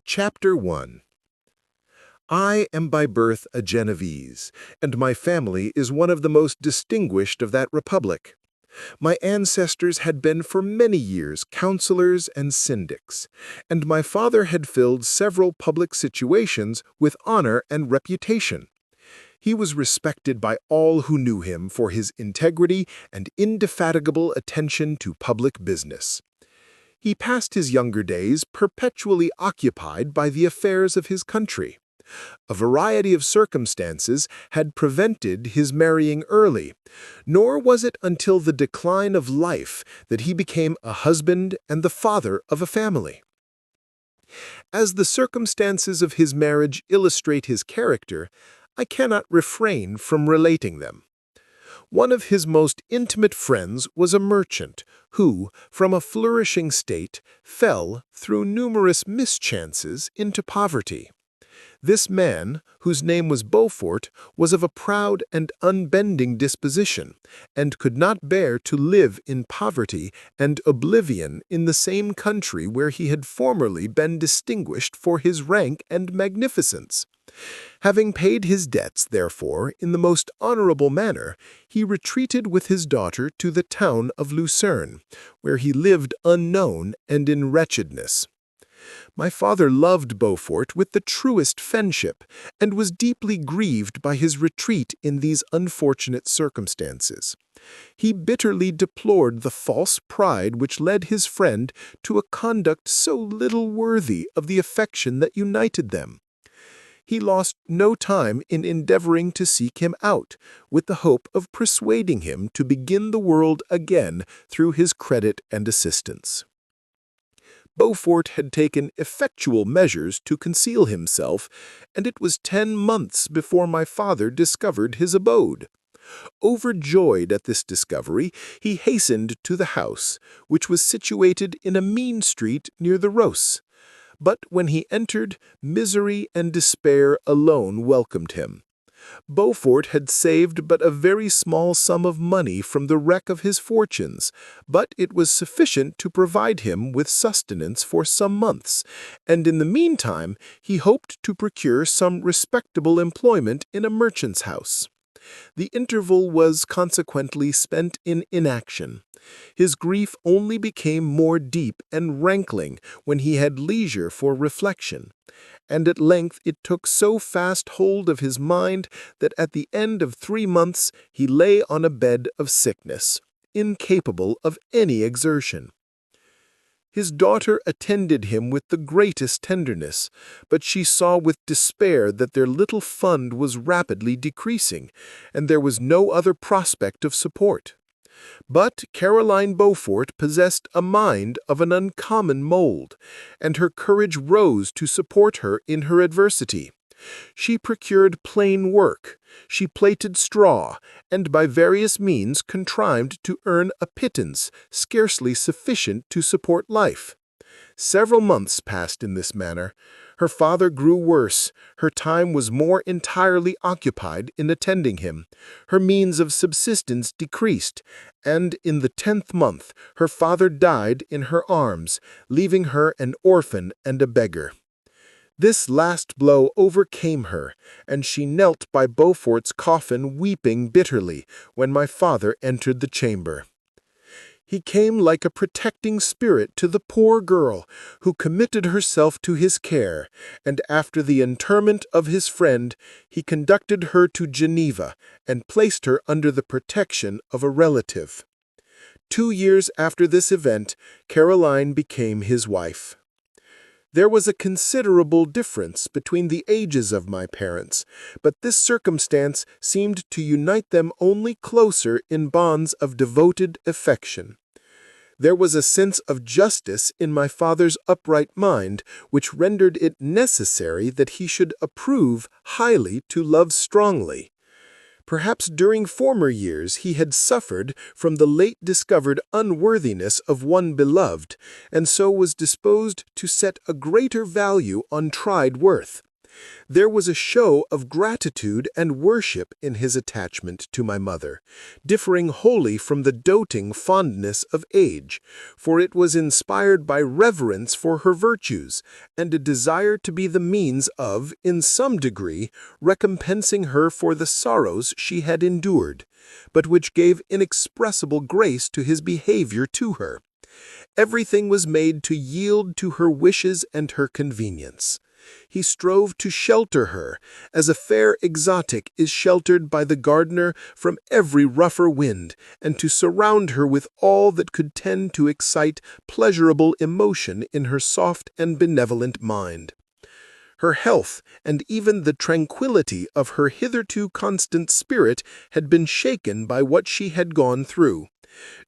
Chapter 1. I am by birth a Genevese, and my family is one of the most distinguished of that republic. My ancestors had been for many years counselors and syndics, and my father had filled several public situations with honor and reputation. He was respected by all who knew him for his integrity and indefatigable attention to public business. He passed his younger days perpetually occupied by the affairs of his country. A variety of circumstances had prevented his marrying early, nor was it until the decline of life that he became a husband and the father of a family. As the circumstances of his marriage illustrate his character, I cannot refrain from relating them. One of his most intimate friends was a merchant who, from a flourishing state, fell, through numerous mischances, into poverty. This man, whose name was Beaufort, was of a proud and unbending disposition, and could not bear to live in poverty and oblivion in the same country where he had formerly been distinguished for his rank and magnificence. Having paid his debts, therefore, in the most honorable manner, he retreated with his daughter to the town of Lucerne, where he lived unknown and in wretchedness. My father loved Beaufort with the truest friendship, and was deeply grieved by his retreat in these unfortunate circumstances. He bitterly deplored the false pride which led his friend to a conduct so little worthy of the affection that united them. He lost no time in endeavoring to seek him out, with the hope of persuading him to begin the world again through his credit and assistance. Beaufort had taken effectual measures to conceal himself, and it was 10 months before my father discovered his abode. Overjoyed at this discovery, he hastened to the house, which was situated in a mean street near the Rose. But when he entered, misery and despair alone welcomed him. Beaufort had saved but a very small sum of money from the wreck of his fortunes, but it was sufficient to provide him with sustenance for some months, and in the meantime he hoped to procure some respectable employment in a merchant's house. The interval was consequently spent in inaction. His grief only became more deep and rankling when he had leisure for reflection, and at length it took so fast hold of his mind that at the end of 3 months he lay on a bed of sickness, incapable of any exertion. His daughter attended him with the greatest tenderness, but she saw with despair that their little fund was rapidly decreasing, and there was no other prospect of support. But Caroline Beaufort possessed a mind of an uncommon mold, and her courage rose to support her in her adversity. She procured plain work, she plaited straw, and by various means contrived to earn a pittance scarcely sufficient to support life. Several months passed in this manner. Her father grew worse, her time was more entirely occupied in attending him, her means of subsistence decreased, and in the 10th month her father died in her arms, leaving her an orphan and a beggar. This last blow overcame her, and she knelt by Beaufort's coffin weeping bitterly when my father entered the chamber. He came like a protecting spirit to the poor girl, who committed herself to his care, and after the interment of his friend, he conducted her to Geneva and placed her under the protection of a relative. 2 years after this event, Caroline became his wife. There was a considerable difference between the ages of my parents, but this circumstance seemed to unite them only closer in bonds of devoted affection. There was a sense of justice in my father's upright mind which rendered it necessary that he should approve highly to love strongly. Perhaps during former years he had suffered from the late discovered unworthiness of one beloved, and so was disposed to set a greater value on tried worth. There was a show of gratitude and worship in his attachment to my mother, differing wholly from the doting fondness of age, for it was inspired by reverence for her virtues, and a desire to be the means of, in some degree, recompensing her for the sorrows she had endured, but which gave inexpressible grace to his behavior to her. Everything was made to yield to her wishes and her convenience. He strove to shelter her, as a fair exotic is sheltered by the gardener from every rougher wind, and to surround her with all that could tend to excite pleasurable emotion in her soft and benevolent mind. Her health, and even the tranquillity of her hitherto constant spirit, had been shaken by what she had gone through.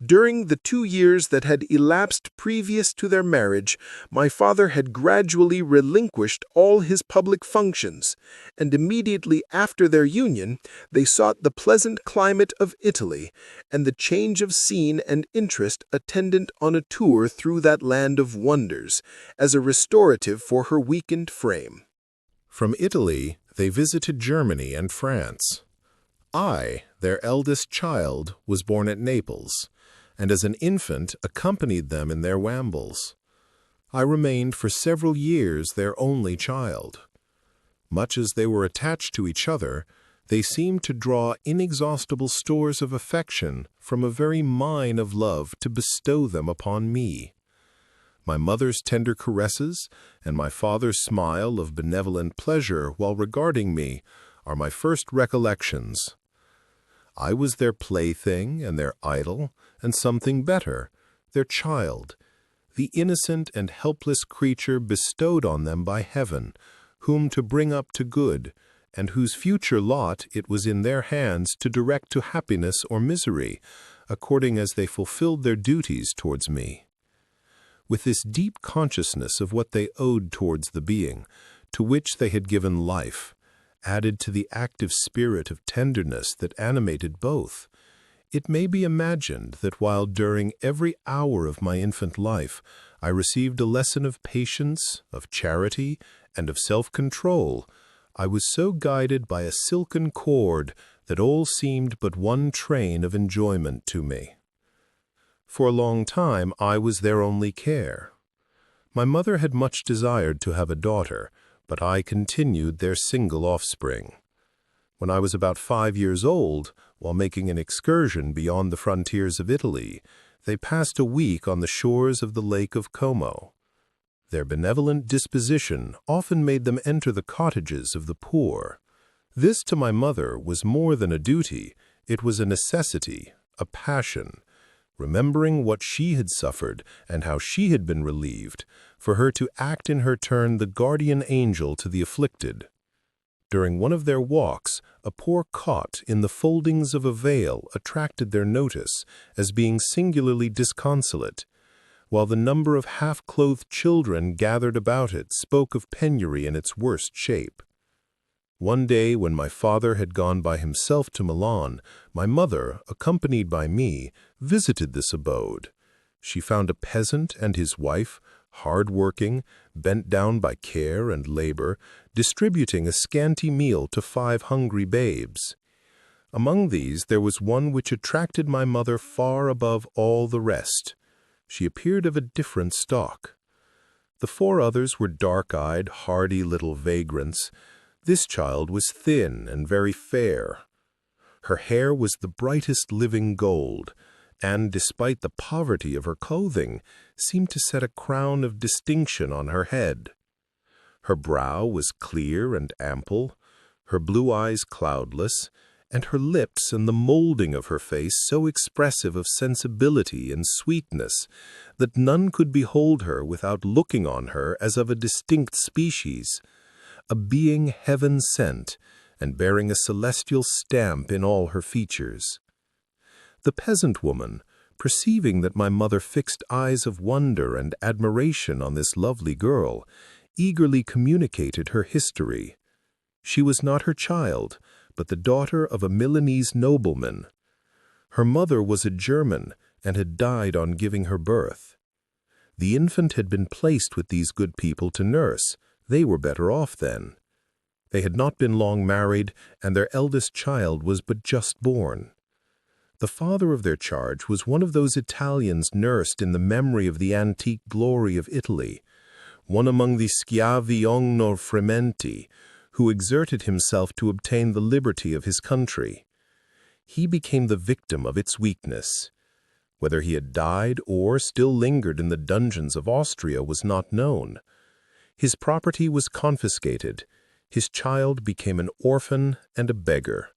During the 2 years that had elapsed previous to their marriage, my father had gradually relinquished all his public functions, and immediately after their union they sought the pleasant climate of Italy, and the change of scene and interest attendant on a tour through that land of wonders, as a restorative for her weakened frame. From Italy they visited Germany and France. I, their eldest child, was born at Naples, and as an infant accompanied them in their rambles. I remained for several years their only child. Much as they were attached to each other, they seemed to draw inexhaustible stores of affection from a very mine of love to bestow them upon me. My mother's tender caresses and my father's smile of benevolent pleasure while regarding me are my first recollections. I was their plaything and their idol, and something better, their child, the innocent and helpless creature bestowed on them by heaven, whom to bring up to good, and whose future lot it was in their hands to direct to happiness or misery, according as they fulfilled their duties towards me. With this deep consciousness of what they owed towards the being, to which they had given life, added to the active spirit of tenderness that animated both, it may be imagined that while during every hour of my infant life I received a lesson of patience, of charity, and of self-control, I was so guided by a silken cord that all seemed but one train of enjoyment to me. For a long time I was their only care. My mother had much desired to have a daughter, but I continued their single offspring. When I was about 5 years old, while making an excursion beyond the frontiers of Italy, they passed a week on the shores of the Lake of Como. Their benevolent disposition often made them enter the cottages of the poor. This to my mother was more than a duty, it was a necessity, a passion. Remembering what she had suffered and how she had been relieved, for her to act in her turn the guardian angel to the afflicted. During one of their walks, a poor cot in the foldings of a veil attracted their notice as being singularly disconsolate, while the number of half-clothed children gathered about it spoke of penury in its worst shape. One day, when my father had gone by himself to Milan, my mother, accompanied by me, visited this abode. She found a peasant and his wife, hard-working, bent down by care and labor, distributing a scanty meal to 5 hungry babes. Among these there was one which attracted my mother far above all the rest. She appeared of a different stock. The 4 others were dark-eyed, hardy little vagrants. This child was thin and very fair. Her hair was the brightest living gold, and, despite the poverty of her clothing, seemed to set a crown of distinction on her head. Her brow was clear and ample, her blue eyes cloudless, and her lips and the molding of her face so expressive of sensibility and sweetness that none could behold her without looking on her as of a distinct species, a being heaven-sent, and bearing a celestial stamp in all her features. The peasant woman, perceiving that my mother fixed eyes of wonder and admiration on this lovely girl, eagerly communicated her history. She was not her child, but the daughter of a Milanese nobleman. Her mother was a German, and had died on giving her birth. The infant had been placed with these good people to nurse. They were better off then. They had not been long married, and their eldest child was but just born. The father of their charge was one of those Italians nursed in the memory of the antique glory of Italy, one among the schiavi ogno frementi, who exerted himself to obtain the liberty of his country. He became the victim of its weakness. Whether he had died or still lingered in the dungeons of Austria was not known. His property was confiscated. His child became an orphan and a beggar.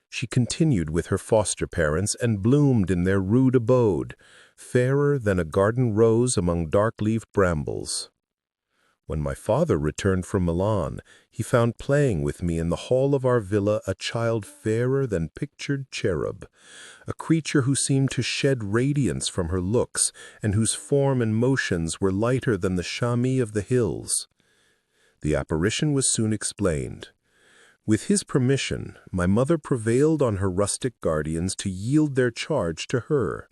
She continued with her foster parents and bloomed in their rude abode, fairer than a garden rose among dark-leaved brambles. When my father returned from Milan, he found playing with me in the hall of our villa a child fairer than pictured cherub, a creature who seemed to shed radiance from her looks and whose form and motions were lighter than the chamois of the hills. The apparition was soon explained. With his permission, my mother prevailed on her rustic guardians to yield their charge to her.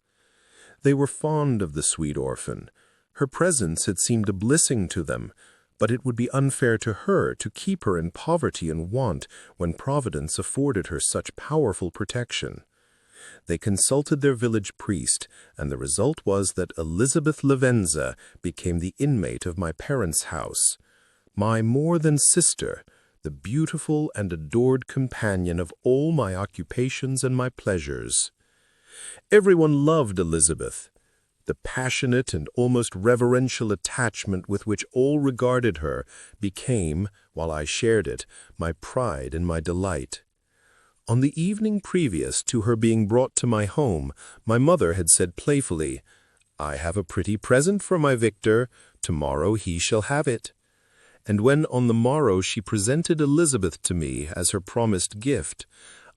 They were fond of the sweet orphan. Her presence had seemed a blessing to them, but it would be unfair to her to keep her in poverty and want when Providence afforded her such powerful protection. They consulted their village priest, and the result was that Elizabeth Lavenza became the inmate of my parents' house, my more than sister, the beautiful and adored companion of all my occupations and my pleasures. Everyone loved Elizabeth. The passionate and almost reverential attachment with which all regarded her became, while I shared it, my pride and my delight. On the evening previous to her being brought to my home, my mother had said playfully, "I have a pretty present for my Victor. Tomorrow he shall have it." And when on the morrow she presented Elizabeth to me as her promised gift,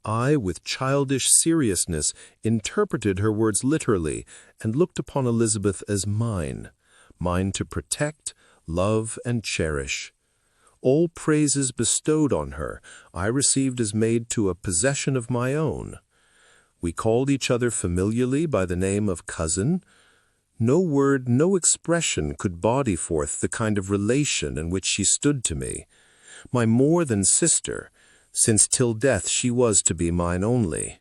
I, with childish seriousness, interpreted her words literally and looked upon Elizabeth as mine to protect, love, and cherish. All praises bestowed on her I received as made to a possession of my own. We called each other familiarly by the name of cousin. No word, no expression could body forth the kind of relation in which she stood to me, my more than sister, since till death she was to be mine only.